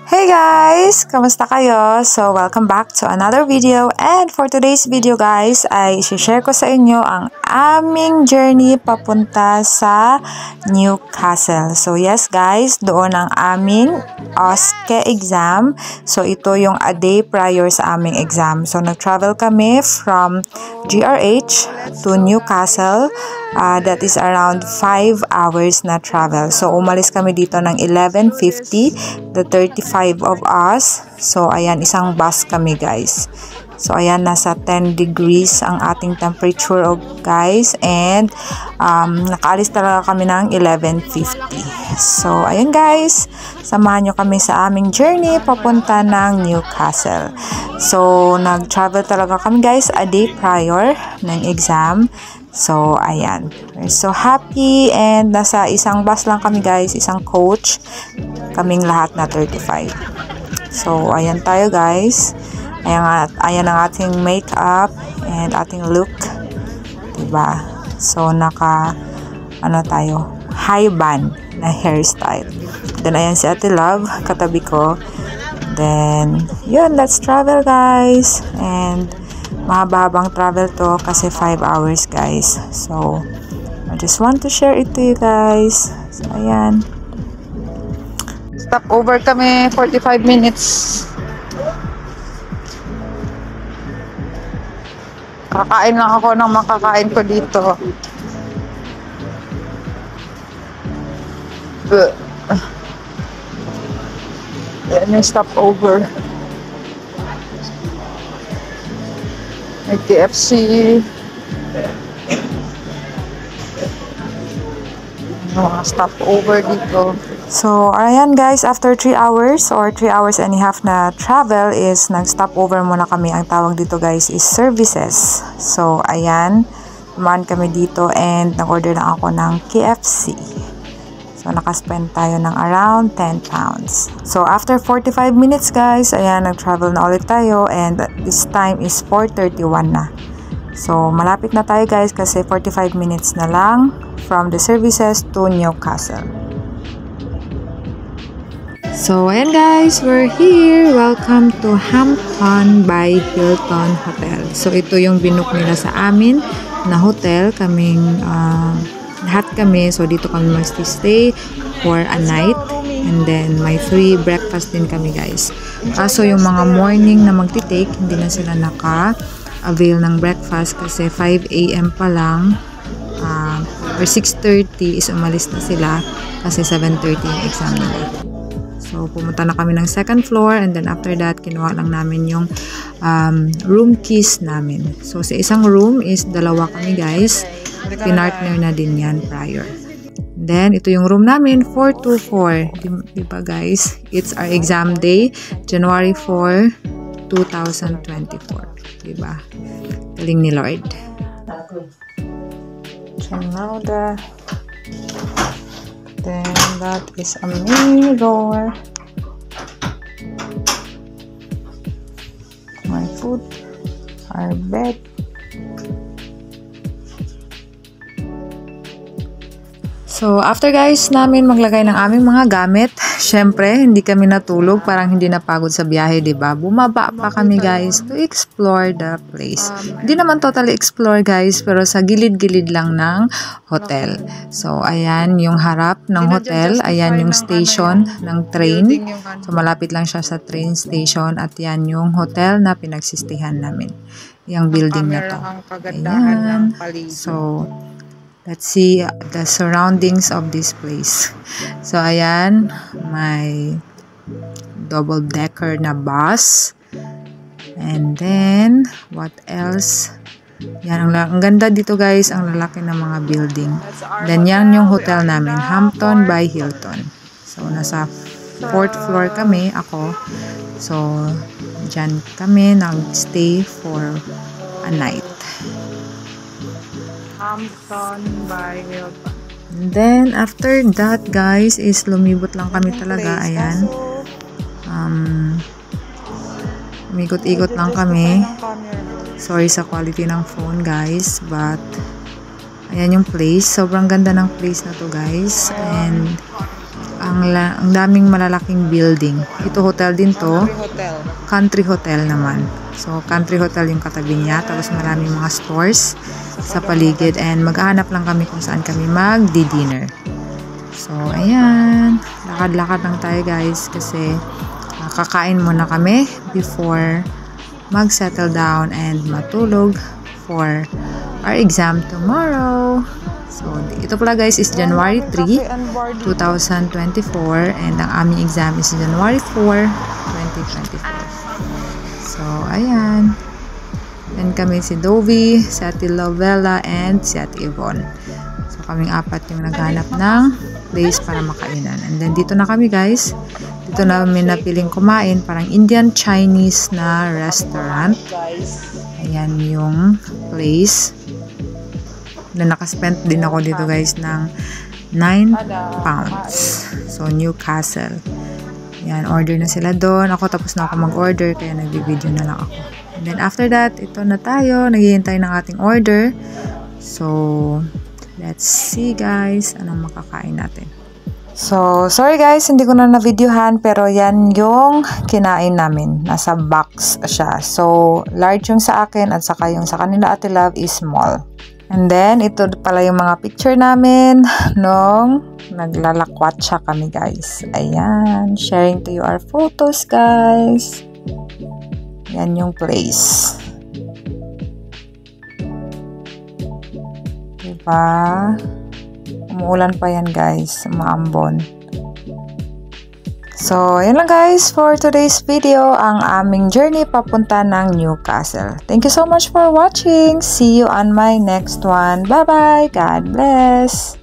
Hey guys! Kamusta kayo? So, welcome back to another video. And for today's video guys, ay share ko sa inyo ang aming journey papunta sa Newcastle. So, yes guys, doon ang aming OSCE exam. So, ito yung a day prior sa aming exam. So, nag-travel kami from GRH to Newcastle. That is around 5 hours na travel. So, umalis kami dito ng 11:50, the 35 of us. So, ayan, isang bus kami guys. So, ayan, nasa 10 degrees ang ating temperature guys. And, nakaalis talaga kami ng 11:50. So, ayan guys, samahan nyo kami sa aming journey papunta ng Newcastle. So, nag-travel talaga kami guys a day prior ng exam. So, ayan. We're so happy and nasa isang bus lang kami guys, isang coach. Kaming lahat na 35. So, ayan tayo guys. Ayan ang ating makeup and ating look. Diba? So, tayo, high band na hairstyle. Then, ayan si Ate Love, katabi ko. Then, yun, let's travel guys. And, mahaba-habang travel to kasi 5 hours guys. So, I just want to share it to you guys. So, ayan. Stop over kami 45 minutes. Kakain lang ako ng makakain ko dito. Yan yung stop over. May KFC. Mga stopover dito. So, ayan guys, after 3 hours or 3 hours and a half na travel is nag-stopover muna kami. Ang tawag dito guys is services. So, ayan, tumaan kami dito and nag-order lang ako ng KFC. So, nakaspend tayo ng around 10 pounds. So, after 45 minutes guys, ayan, nag-travel na ulit tayo and this time is 4:31 na. So, malapit na tayo guys kasi 45 minutes na lang from the services to Newcastle. So, ayan guys, we're here. Welcome to Hampton by Hilton Hotel. So, ito yung binook nila sa amin na hotel. Lahat kami. So, dito kami mag-stay for a night. And then, may free breakfast din kami guys. So, yung mga morning na magti-take, hindi na sila naka-avail ng breakfast kasi 5 AM pa lang. Or 6:30 is umalis na sila kasi 7:30 yung exam nila. So, pumunta na kami ng second floor and then after that, kinuha lang namin yung room keys namin. So, sa isang room is dalawa kami guys. Pinartner na din yan prior. Then, ito yung room namin, 424. Diba guys? It's our exam day, January 4, 2024. Diba? Galing ni Lord. So, now then that is a mirror. My food, our bed. So, after guys namin maglagay ng aming mga gamit, syempre, hindi kami natulog, parang hindi napagod sa biyahe, diba? Bumaba pa kami guys to explore the place. Hindi naman totally explore guys, pero sa gilid-gilid lang ng hotel. So, ayan yung harap ng hotel, ayan yung station ng train. So, malapit lang siya sa train station at yan yung hotel na pinagsistihan namin. Yung building na to. Ayan. So, let's see the surroundings of this place. So, ayan, may double-decker na bus. And then, what else? Yan, ang ganda dito guys, ang lalaki ng mga building. Then, yan yung hotel namin, Hampton by Hilton. So, nasa 4th floor kami, ako. So, dyan kami nag-stay for a night. Hampton by Hilton. And then, after that, guys, is lumibot lang kami talaga. Ayan. Umikot-ikot lang kami. Sorry sa quality ng phone, guys. But, ayan yung place. Sobrang ganda ng place na to, guys. And, ang ang daming malalaking building. Ito hotel din to. Country hotel naman. So, country hotel yung katabi niya. Tapos maraming mga stores sa paligid. And maghahanap lang kami kung saan kami magdi-dinner. So, ayan. Lakad-lakad lang tayo guys. Kasi kakain muna kami before mag-settle down and matulog for our exam tomorrow. So, ito pala guys is January 3, 2024 and ang aming exam is January 4, 2024. So, ayan. And kami si Dovie, si Ate Lovella, and si Ate Yvonne. So, kaming apat yung naghanap ng place para makainan. And then, dito na kami guys. Dito namin napiling kumain, parang Indian Chinese na restaurant. Ayan yung place. Na nakaspend din ako dito guys ng 9 pounds. So, Newcastle. Yan, order na sila doon. Ako tapos na ako mag-order kaya nag-video na lang ako. And then after that, ito na tayo. Naghihintay ng ating order. So, let's see guys anong makakain natin. So, sorry guys, hindi ko na na-videohan pero yan yung kinain namin. Nasa box siya. So, large yung sa akin at saka yung sa kanila Ate Love is small. And then, ito pala yung mga picture namin nung naglalakwatsa kami guys. Ayan, sharing to you our photos guys. Yan yung place. Diba? Umuulan pa yan guys, maambon. So, yun lang guys for today's video, ang aming journey papunta ng Newcastle. Thank you so much for watching. See you on my next one. Bye-bye. God bless.